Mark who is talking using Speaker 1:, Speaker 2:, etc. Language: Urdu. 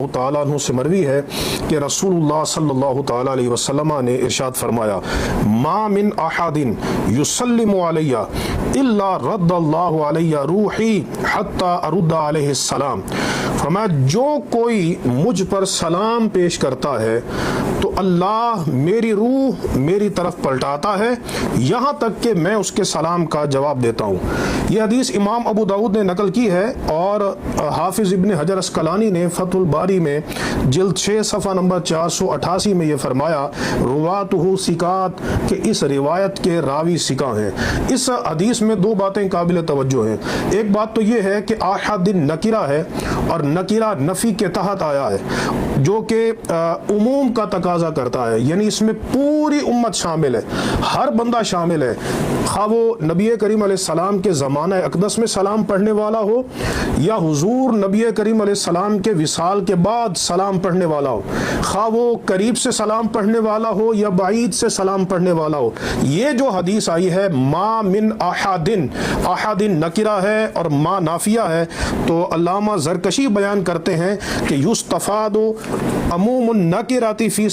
Speaker 1: تعالیٰ عنہ سے مروی ہے کہ رسول اللہ صلی اللہ تعالیٰ علیہ وسلم نے ارشاد فرمایا ما من احد یسلم علی الا رد اللہ علی روحی حتی ارد علیہ السلام۔ فرمایا جو کوئی مجھ پر سلام پیش کرتا ہے تو اللہ میری روح میری طرف پلٹاتا ہے یہاں تک کہ میں اس کے سلام کا جواب دیتا ہوں۔ یہ حدیث امام ابو داؤد نے نقل کی ہے اور حافظ ابن حجر اسقلانی نے فتح الباری میں جلد 6 صفحہ نمبر 488 میں یہ فرمایا رواتہ ثقات کہ اس روایت کے راوی ثقہ ہیں۔ اس حدیث میں دو باتیں قابل توجہ ہیں۔ ایک بات تو یہ ہے کہ احد نکرہ ہے اور نکرہ نفی کے تحت آیا ہے جو کہ عموم کا تقاضا کرتا ہے، یعنی اس میں پوری امت شامل ہے، ہر بندہ شامل ہے، خواہ وہ نبی کریم علیہ السلام کے زمانہ اقدس میں سلام پڑھنے والا ہو یا حضور نبی کریم علیہ السلام کے وصال کے بعد سلام پڑھنے والا ہو، خواہ وہ قریب سے سلام پڑھنے والا ہو یا بعید سے سلام پڑھنے والا ہو۔ یہ جو حدیث آئی ہے ما من احدن، احدن نکرہ ہے اور ما نافیہ ہے، تو علامہ زرکشی بیان کرتے ہیں کہ یستفاد عموم النکرات فی